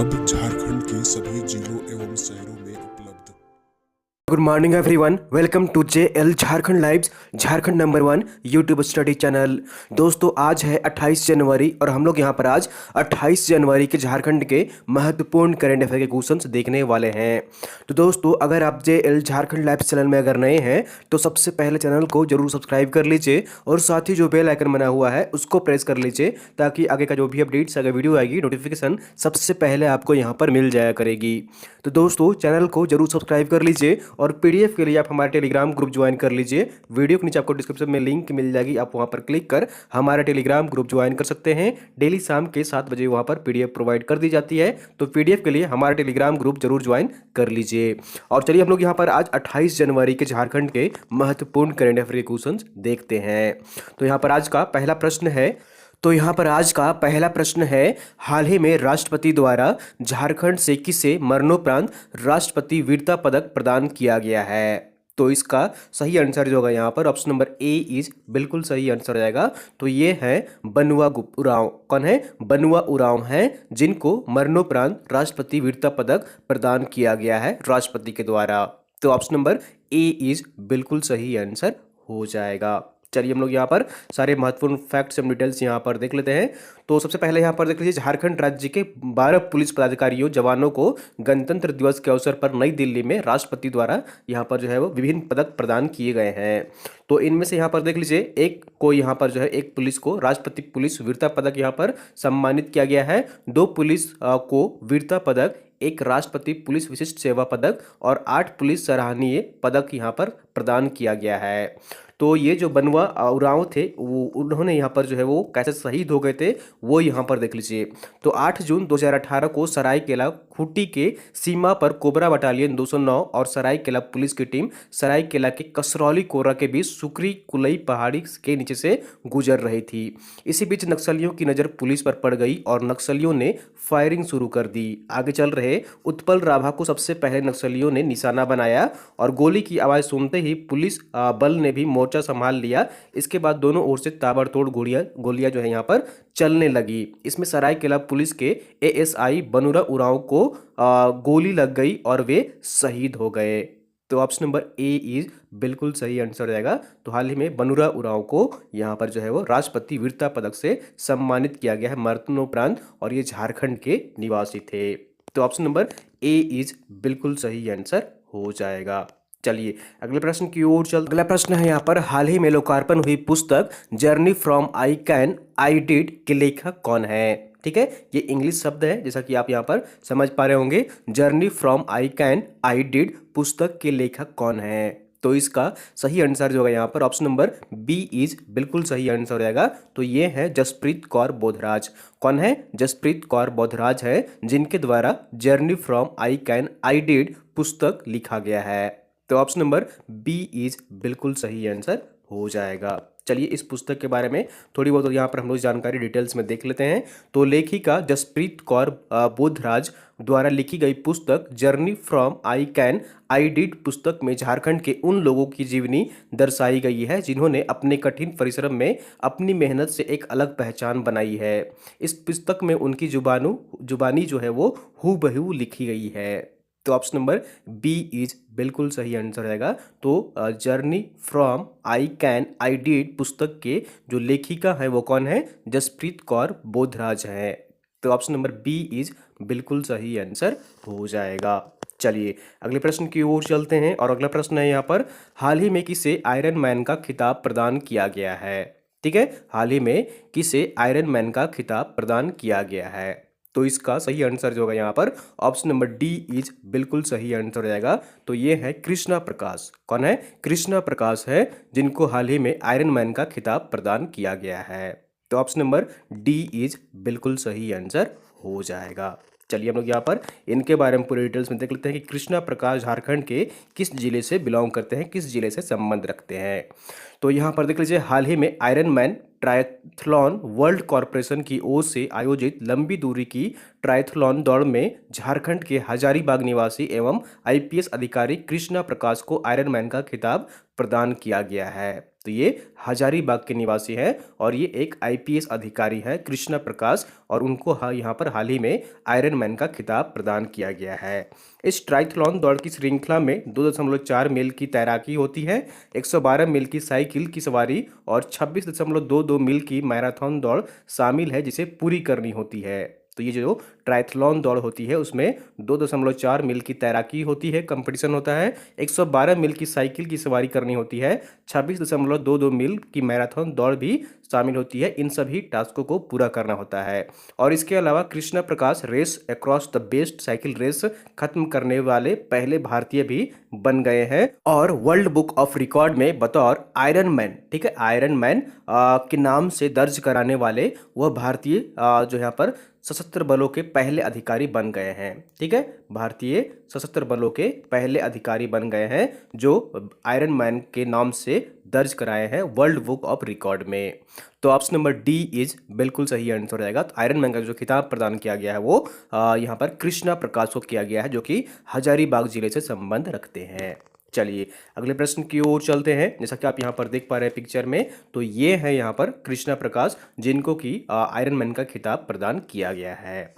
अब झारखंड के सभी जिलों एवं शहरों में उपलब्ध। Good morning everyone, welcome to JL Jharkhand lives, Jharkhand number 1 YouTube study channel. दोस्तों आज है 28 जनवरी और हम लोग यहाँ पर आज 28 जनवरी के झारखंड के महत्वपूर्ण करंट अफेयर के क्वेश्चंस देखने वाले हैं। तो दोस्तों अगर आप JL झारखंड लाइव्स चैनल में अगर नए हैं तो सबसे पहले चैनल को जरूर सब्सक्राइब कर लीजिए और साथ ही जो बेल आइकन बना हुआ है उसको प्रेस कर लीजिए ताकि आगे का जो भी अपडेट्स अगर वीडियो आएगी नोटिफिकेशन सबसे पहले आपको यहाँ पर मिल जाया करेगी। तो दोस्तों चैनल को जरूर सब्सक्राइब कर लीजिए और PDF के लिए आप हमारे टेलीग्राम ग्रुप ज्वाइन कर लीजिए। वीडियो के नीचे आपको डिस्क्रिप्शन में लिंक मिल जाएगी, आप वहां पर क्लिक कर हमारा टेलीग्राम ग्रुप ज्वाइन कर सकते हैं। डेली शाम के 7 बजे वहां पर PDF प्रोवाइड कर दी जाती है, तो PDF के लिए हमारा टेलीग्राम ग्रुप जरूर ज्वाइन कर लीजिए। और चलिए हम लोग यहाँ पर आज 28 जनवरी के झारखंड के महत्वपूर्ण करंट अफेयर क्वेश्चन देखते हैं। तो यहाँ पर आज का पहला प्रश्न है, हाल ही में राष्ट्रपति द्वारा झारखंड से किसे मरणोपरांत राष्ट्रपति वीरता पदक प्रदान किया गया है? तो इसका सही आंसर जो होगा यहाँ पर ऑप्शन नंबर ए इज बिल्कुल सही आंसर हो जाएगा। तो ये है बनुआ उरांव। कौन है? बनुआ उरांव हैं जिनको मरणोपरांत राष्ट्रपति वीरता पदक प्रदान किया गया है राष्ट्रपति के द्वारा। तो ऑप्शन नंबर ए इज बिल्कुल सही आंसर हो जाएगा। चलिए हम लोग यहाँ पर सारे महत्वपूर्ण फैक्ट्स एंड डिटेल्स यहाँ पर देख लेते हैं। तो सबसे पहले यहाँ पर देख लीजिए, झारखंड राज्य के 12 पुलिस पदाधिकारियों जवानों को गणतंत्र दिवस के अवसर पर नई दिल्ली में राष्ट्रपति द्वारा यहाँ पर जो है वो विभिन्न पदक प्रदान किए गए हैं। तो इनमें से यहाँ पर देख लीजिए, एक को यहाँ पर जो है एक पुलिस को राष्ट्रपति पुलिस वीरता पदक यहाँ पर सम्मानित किया गया है, 2 पुलिस को वीरता पदक, एक राष्ट्रपति पुलिस विशिष्ट सेवा पदक और 8 पुलिस सराहनीय पदक यहाँ पर प्रदान किया गया है। तो ये जो बनुआ उरांव थे वो उन्होंने यहाँ पर जो है वो कैसे शहीद हो गए थे वो यहाँ पर देख लीजिए। तो 8 जून 2018 को सरायकेला खूंटी के सीमा पर कोबरा बटालियन 209 और सरायकेला पुलिस की टीम सरायकेला के कसरौली कोरा के बीच सुकरी कुलई पहाड़ी के नीचे से गुजर रही थी। इसी बीच नक्सलियों की नज़र पुलिस पर पड़ गई और नक्सलियों ने फायरिंग शुरू कर दी। आगे चल रहे उत्पल राभा को सबसे पहले नक्सलियों ने निशाना बनाया और गोली की आवाज़ सुनते ही पुलिस बल ने भी मोर्चा संभाल लिया। इसके बाद दोनों ओर से ताबड़तोड़ गोलियां जो है यहाँ पर चलने लगी। इसमें सरायकेला पुलिस के ASI बनुरा उरांव को गोली लग गई और वे शहीद हो गए। तो ऑप्शन नंबर ए इज बिल्कुल सही आंसर हो जाएगा। तो हाल ही में बनुरा उरांव को यहाँ पर जो है वो राष्ट्रपति वीरता पदक से सम्मानित किया गया है मरणोपरांत, और ये झारखंड के निवासी थे। तो ऑप्शन नंबर ए इज बिल्कुल सही आंसर हो जाएगा। चलिए अगले प्रश्न की ओर अगला प्रश्न है यहाँ पर, हाल ही में लोकार्पण हुई पुस्तक journey from I can I did के लेखक कौन है? ठीक है, ये इंग्लिश शब्द है जैसा कि आप यहाँ पर समझ पा रहे होंगे। Journey from I can I did पुस्तक के लेखक कौन है? तो इसका सही आंसर जो होगा यहाँ पर ऑप्शन नंबर बी इज बिल्कुल सही आंसर हो जाएगा। तो ये है जसप्रीत कौर बोधराज। कौन है? जसप्रीत कौर बोधराज है जिनके द्वारा journey from I can I did पुस्तक लिखा गया है। तो ऑप्शन नंबर बी इज बिल्कुल सही आंसर हो जाएगा। चलिए इस पुस्तक के बारे में थोड़ी बहुत यहाँ पर हम लोग जानकारी डिटेल्स में देख लेते हैं। तो लेखिका जसप्रीत कौर बोधराज द्वारा लिखी गई पुस्तक journey from I can I did पुस्तक में झारखंड के उन लोगों की जीवनी दर्शाई गई है जिन्होंने अपने कठिन परिश्रम में अपनी मेहनत से एक अलग पहचान बनाई है। इस पुस्तक में उनकी जुबानी जो है वो हूबहू लिखी गई है। तो ऑप्शन नंबर बी इज बिल्कुल सही आंसर रहेगा। तो journey from I can I did पुस्तक के जो लेखिका है वो कौन है? जसप्रीत कौर बोधराज है। तो ऑप्शन नंबर बी इज बिल्कुल सही आंसर हो जाएगा। चलिए अगले प्रश्न की ओर चलते हैं और अगला प्रश्न है यहाँ पर, हाल ही में किसे आयरन मैन का खिताब प्रदान किया गया है? ठीक है, हाल ही में किसे आयरन मैन का खिताब प्रदान किया गया है? तो इसका सही आंसर जो होगा यहाँ पर ऑप्शन नंबर डी इज बिल्कुल सही आंसर हो जाएगा। तो ये है कृष्णा प्रकाश। कौन है? कृष्णा प्रकाश है जिनको हाल ही में आयरन मैन का खिताब प्रदान किया गया है। तो ऑप्शन नंबर डी इज बिल्कुल सही आंसर हो जाएगा। चलिए हम लोग यहाँ पर इनके बारे में पूरे डिटेल्स में देख लेते हैं कि कृष्णा प्रकाश झारखंड के किस जिले से बिलोंग करते हैं, किस जिले से संबंध रखते हैं। तो यहाँ पर देख लीजिए, हाल ही में iron man triathlon world corporation की ओर से आयोजित लंबी दूरी की ट्रायथलॉन दौड़ में झारखंड के हजारीबाग निवासी एवं IPS अधिकारी कृष्णा प्रकाश को आयरन मैन का खिताब प्रदान किया गया है। तो ये हजारीबाग के निवासी हैं और ये एक आईपीएस अधिकारी है कृष्णा प्रकाश, और उनको यहाँ पर हाल ही में आयरन मैन का खिताब प्रदान किया गया है। इस ट्राइथलॉन दौड़ की श्रृंखला में 2.4 मील की तैराकी होती है, 112 मील की साइकिल की सवारी और 26.22 मील की मैराथन दौड़ शामिल है जिसे पूरी करनी होती है। तो ये जो ट्राइथलॉन दौड़ होती है उसमें 2.4 मील की तैराकी होती है, कंपटीशन होता है, 112 मील की साइकिल की सवारी करनी होती है, 26.22 मील की मैराथन दौड़ भी शामिल होती है। इन सभी टास्कों को पूरा करना होता है। और इसके अलावा Krishna Prakash race across the west cycle race खत्म करने वाले पहले भारतीय भी बन गए हैं और वर्ल्ड बुक ऑफ रिकॉर्ड में बतौर आयरन मैन, ठीक है, आयरन मैन के नाम से दर्ज कराने वाले वह भारतीय जो यहाँ पर सशस्त्र बलों के पहले अधिकारी बन गए हैं। ठीक है, भारतीय सशस्त्र बलों के पहले अधिकारी बन गए हैं जो आयरन मैन के नाम से दर्ज कराए हैं वर्ल्ड बुक ऑफ रिकॉर्ड में। तो ऑप्शन नंबर डी इज बिल्कुल सही आंसर हो जाएगा। तो आयरन मैन का जो खिताब प्रदान किया गया है वो यहाँ पर कृष्णा प्रकाश को किया गया है जो कि हजारीबाग जिले से संबंध रखते हैं। चलिए अगले प्रश्न की ओर चलते हैं। जैसा कि आप यहाँ पर देख पा रहे हैं पिक्चर में, तो ये है यहाँ पर कृष्णा प्रकाश जिनको कि आयरन मैन का खिताब प्रदान किया गया है।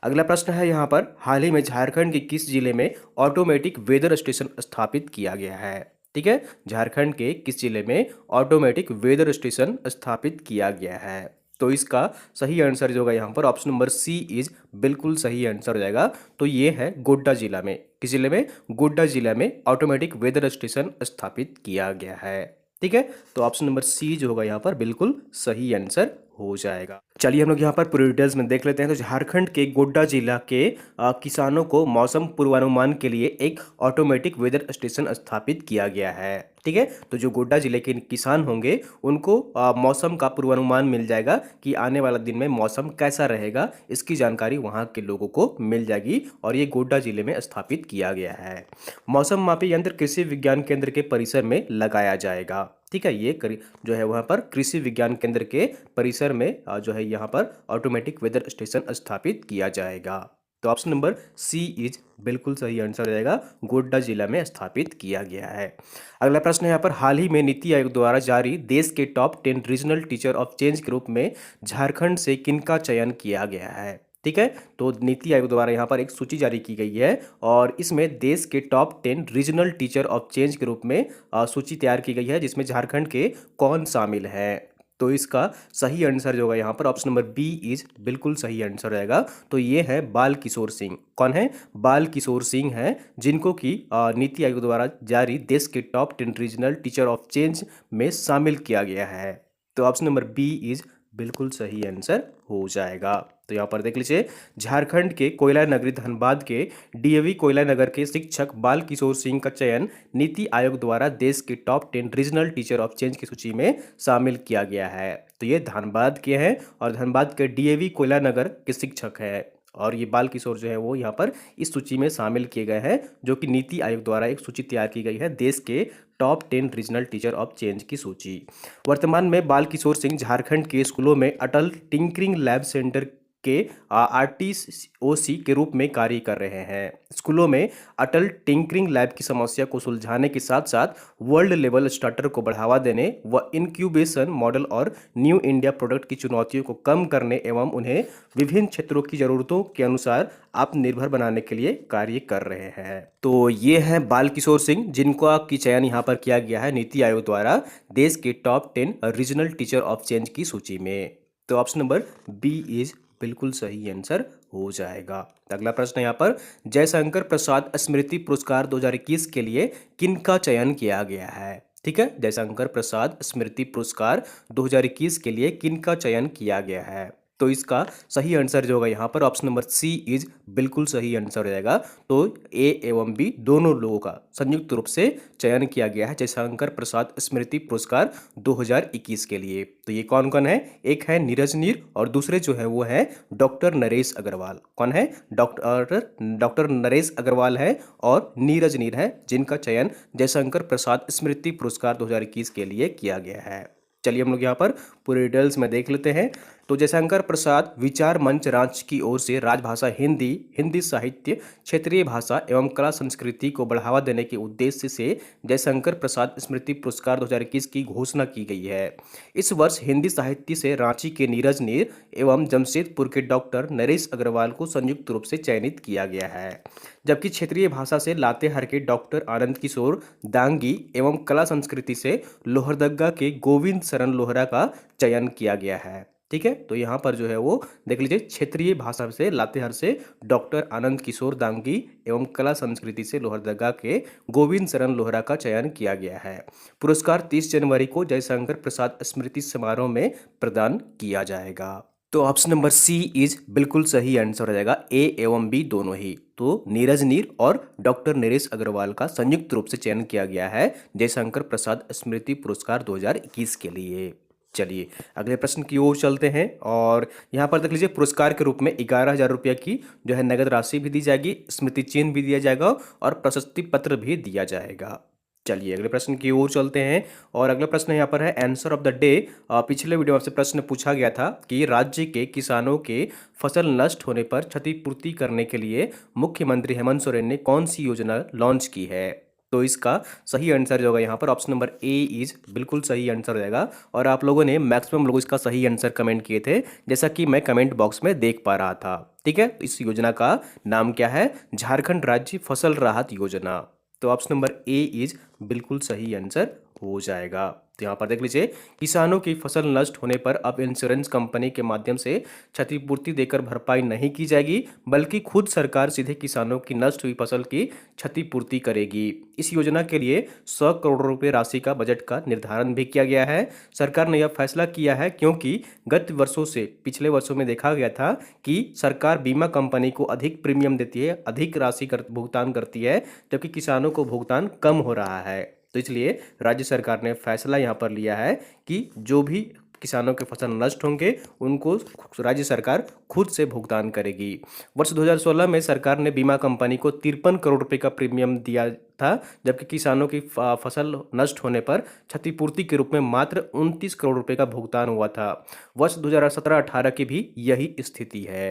अगला प्रश्न है यहाँ पर, हाल ही में झारखंड के किस जिले में ऑटोमेटिक वेदर स्टेशन स्थापित किया गया है? ठीक है, झारखंड के किस जिले में ऑटोमेटिक वेदर स्टेशन स्थापित किया गया है? तो इसका सही आंसर जो होगा यहाँ पर ऑप्शन नंबर सी इज बिल्कुल सही आंसर हो जाएगा। तो ये है गोड्डा जिला में। किस जिले में? गोड्डा जिला में ऑटोमेटिक वेदर स्टेशन स्थापित किया गया है। ठीक है, तो ऑप्शन नंबर सी जो होगा यहाँ पर बिल्कुल सही आंसर हो जाएगा। चलिए हम लोग यहाँ पर पूरी डिटेल्स में देख लेते हैं। तो झारखंड के गोड्डा जिला के किसानों को मौसम पूर्वानुमान के लिए एक ऑटोमेटिक वेदर स्टेशन स्थापित किया गया है। ठीक है, तो जो गोड्डा जिले के किसान होंगे उनको मौसम का पूर्वानुमान मिल जाएगा कि आने वाला दिन में मौसम कैसा रहेगा, इसकी जानकारी वहाँ के लोगों को मिल जाएगी और ये गोड्डा जिले में स्थापित किया गया है। मौसम मापी यंत्र कृषि विज्ञान केंद्र के परिसर में लगाया जाएगा। ठीक है, ये जो है वहाँ पर कृषि विज्ञान केंद्र के परिसर में जो है यहाँ पर ऑटोमेटिक वेदर स्टेशन स्थापित किया जाएगा। तो ऑप्शन नंबर सी इज बिल्कुल सही आंसर हो जाएगा, गोड्डा जिला में स्थापित किया गया है। अगला प्रश्न है यहाँ पर, हाल ही में नीति आयोग द्वारा जारी देश के top 10 regional teacher of change के रूप में झारखंड से किनका चयन किया गया है? ठीक है, तो नीति आयोग द्वारा यहाँ पर एक सूची जारी की गई है और इसमें देश के top 10 regional teacher of change के रूप में सूची तैयार की गई है जिसमें झारखंड के कौन शामिल है? तो इसका सही आंसर जो होगा यहाँ पर ऑप्शन नंबर बी इज बिल्कुल सही आंसर रहेगा। तो ये है बाल किशोर सिंह। कौन है? बाल किशोर सिंह हैं जिनको कि नीति आयोग द्वारा जारी देश के top 10 regional teacher of change में शामिल किया गया है। तो ऑप्शन नंबर बी इज बिल्कुल सही आंसर हो जाएगा। तो यहाँ पर देख लीजिए, झारखंड के कोयला नगरी धनबाद के डीएवी कोयला नगर के शिक्षक बाल किशोर सिंह का चयन नीति आयोग द्वारा देश के top 10 regional teacher of change की सूची में शामिल किया गया है। तो ये धनबाद के हैं और धनबाद के डीएवी कोयला नगर के शिक्षक हैं और ये बाल किशोर जो है वो यहाँ पर इस सूची में शामिल किए गए हैं जो कि नीति आयोग द्वारा एक सूची तैयार की गई है देश के top 10 regional teacher of change की सूची। वर्तमान में बाल किशोर सिंह झारखंड के स्कूलों में अटल टिंकरिंग लैब सेंटर के आरटीओसी के रूप में कार्य कर रहे हैं। स्कूलों में अटल टिंकरिंग लैब की समस्या को सुलझाने के साथ साथ वर्ल्ड लेवल स्टार्टर को बढ़ावा देने व इंक्यूबेशन मॉडल और न्यू इंडिया प्रोडक्ट की चुनौतियों को कम करने एवं उन्हें विभिन्न क्षेत्रों की जरूरतों के अनुसार आत्मनिर्भर बनाने के लिए कार्य कर रहे हैं। तो ये हैं बाल किशोर सिंह जिनको की चयन यहाँ पर किया गया है नीति आयोग द्वारा देश के top 10 regional teacher of change की सूची में। तो ऑप्शन नंबर बी इज बिल्कुल सही आंसर हो जाएगा। अगला प्रश्न यहाँ पर, जयशंकर प्रसाद स्मृति पुरस्कार 2021 के लिए किनका चयन किया गया है? ठीक है, जयशंकर प्रसाद स्मृति पुरस्कार 2021 के लिए किनका चयन किया गया है? तो इसका सही आंसर जो होगा यहाँ पर ऑप्शन नंबर सी इज बिल्कुल सही आंसर हो जाएगा। तो ए एवं बी दोनों लोगों का संयुक्त रूप से चयन किया गया है जयशंकर प्रसाद स्मृति पुरस्कार 2021 के लिए। तो ये कौन कौन है? एक है नीरज नीर और दूसरे जो है वो है डॉक्टर नरेश अग्रवाल। कौन है? डॉक्टर नरेश अग्रवाल है और नीरज नीर है जिनका चयन जयशंकर प्रसाद स्मृति पुरस्कार 2021 के लिए किया गया है। चलिए हम लोग यहाँ पर पूरे डिटेल्स में देख लेते हैं। तो जयशंकर प्रसाद विचार मंच रांची की ओर से राजभाषा हिंदी, हिंदी साहित्य, क्षेत्रीय भाषा एवं कला संस्कृति को बढ़ावा देने के उद्देश्य से जयशंकर प्रसाद स्मृति पुरस्कार 2021 की घोषणा की गई है। इस वर्ष हिंदी साहित्य से रांची के नीरज नीर एवं जमशेदपुर के डॉक्टर नरेश अग्रवाल को संयुक्त रूप से चयनित किया गया है, जबकि क्षेत्रीय भाषा से लातेहार के डॉक्टर आनंद किशोर दांगी एवं कला संस्कृति से लोहरदगा के गोविंद शरण लोहरा का चयन किया गया है। ठीक है, तो यहाँ पर जो है वो देख लीजिए, क्षेत्रीय भाषा से लातेहार से डॉक्टर आनंद किशोर दांगी एवं कला संस्कृति से लोहरदगा के गोविंद शरण लोहरा का चयन किया गया है। पुरस्कार 30 जनवरी को जयशंकर प्रसाद स्मृति समारोह में प्रदान किया जाएगा। तो ऑप्शन नंबर सी इज बिल्कुल सही आंसर हो जाएगा, ए एवं बी दोनों ही। तो नीरज नीर और डॉक्टर नरेश अग्रवाल का संयुक्त रूप से चयन किया गया है जयशंकर प्रसाद स्मृति पुरस्कार 2021 के लिए। चलिए अगले प्रश्न की ओर चलते हैं, और यहाँ पर देख लीजिए, पुरस्कार के रूप में 11,000 रुपये की जो है नगद राशि भी दी जाएगी, स्मृति चिन्ह भी दिया जाएगा और प्रशस्ति पत्र भी दिया जाएगा। चलिए अगले प्रश्न की ओर चलते हैं, और अगला प्रश्न यहाँ पर है आंसर ऑफ द डे। पिछले वीडियो में आपसे प्रश्न पूछा गया था कि राज्य के किसानों के फसल नष्ट होने पर क्षतिपूर्ति करने के लिए मुख्यमंत्री हेमंत सोरेन ने कौन सी योजना लॉन्च की है। तो इसका सही आंसर जो होगा यहाँ पर ऑप्शन नंबर ए इज बिल्कुल सही आंसर हो जाएगा, और आप लोगों ने मैक्सिमम लोग इसका सही आंसर कमेंट किए थे, जैसा कि मैं कमेंट बॉक्स में देख पा रहा था। ठीक है, तो इस योजना का नाम क्या है, झारखंड राज्य फसल राहत योजना। तो ऑप्शन नंबर ए इज बिल्कुल सही आंसर हो जाएगा। तो यहाँ पर देख लीजिए, किसानों की फसल नष्ट होने पर अब इंश्योरेंस कंपनी के माध्यम से क्षतिपूर्ति देकर भरपाई नहीं की जाएगी, बल्कि खुद सरकार सीधे किसानों की नष्ट हुई फसल की क्षतिपूर्ति करेगी। इस योजना के लिए 100 करोड़ रुपए राशि का बजट का निर्धारण भी किया गया है। सरकार ने यह फैसला किया है क्योंकि गत वर्षों से पिछले वर्षों में देखा गया था कि सरकार बीमा कंपनी को अधिक प्रीमियम देती है, अधिक राशि भुगतान करती है, जबकि किसानों को भुगतान कम हो रहा है। तो इसलिए राज्य सरकार ने फैसला यहाँ पर लिया है कि जो भी किसानों के फसल नष्ट होंगे उनको राज्य सरकार खुद से भुगतान करेगी। वर्ष 2016 में सरकार ने बीमा कंपनी को 53 करोड़ रुपए का प्रीमियम दिया था, जबकि किसानों की फसल नष्ट होने पर क्षतिपूर्ति के रूप में मात्र 29 करोड़ रुपए का भुगतान हुआ था। वर्ष 2017-18 की भी यही स्थिति है।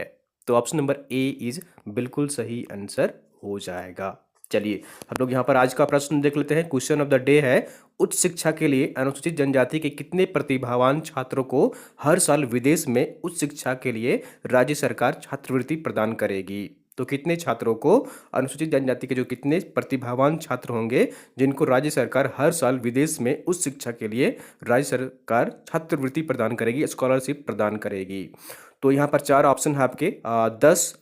तो ऑप्शन नंबर ए इज बिल्कुल सही आंसर हो जाएगा। चलिए हम लोग यहाँ पर आज का प्रश्न देख लेते हैं। क्वेश्चन ऑफ द डे है, उच्च शिक्षा के लिए अनुसूचित जनजाति के कितने प्रतिभावान छात्रों को हर साल विदेश में उच्च शिक्षा के लिए राज्य सरकार छात्रवृत्ति प्रदान करेगी। तो कितने छात्रों को, अनुसूचित जनजाति के जो कितने प्रतिभावान छात्र होंगे जिनको राज्य सरकार हर साल विदेश में उच्च शिक्षा के लिए राज्य सरकार छात्रवृत्ति प्रदान करेगी, स्कॉलरशिप प्रदान करेगी। तो यहाँ पर 4 ऑप्शन है आपके, 10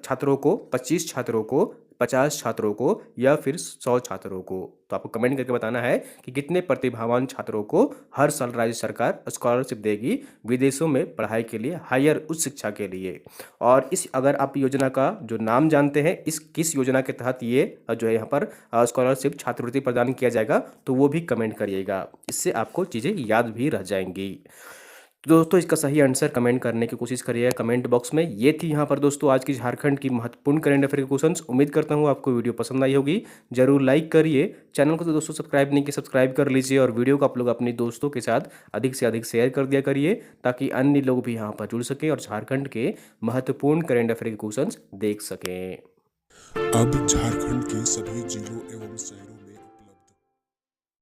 छात्रों को, 25 छात्रों को, 50 छात्रों को या फिर 100 छात्रों को। तो आपको कमेंट करके बताना है कि कितने प्रतिभावान छात्रों को हर साल राज्य सरकार स्कॉलरशिप देगी विदेशों में पढ़ाई के लिए, हायर उच्च शिक्षा के लिए। और इस अगर आप योजना का जो नाम जानते हैं, इस किस योजना के तहत ये जो है यहाँ पर स्कॉलरशिप छात्रवृत्ति प्रदान किया जाएगा, तो वो भी कमेंट करिएगा, इससे आपको चीज़ें याद भी रह जाएंगी। दोस्तों इसका सही आंसर कमेंट करने की कोशिश करिएगा कमेंट बॉक्स में। ये थी यहाँ पर दोस्तों आज की झारखंड की महत्वपूर्ण करंट अफेयर के क्वेश्चंस। उम्मीद करता हूँ आपको वीडियो पसंद आई होगी। जरूर लाइक करिए, चैनल को तो दोस्तों सब्सक्राइब नहीं किया सब्सक्राइब कर लीजिए, और वीडियो को आप लोग अपने दोस्तों के साथ अधिक से अधिक शेयर कर दिया करिए, ताकि अन्य लोग भी यहाँ पर जुड़ सकें और झारखंड के महत्वपूर्ण करंट अफेयर के क्वेश्चंस देख सकें। अब झारखंड के सभी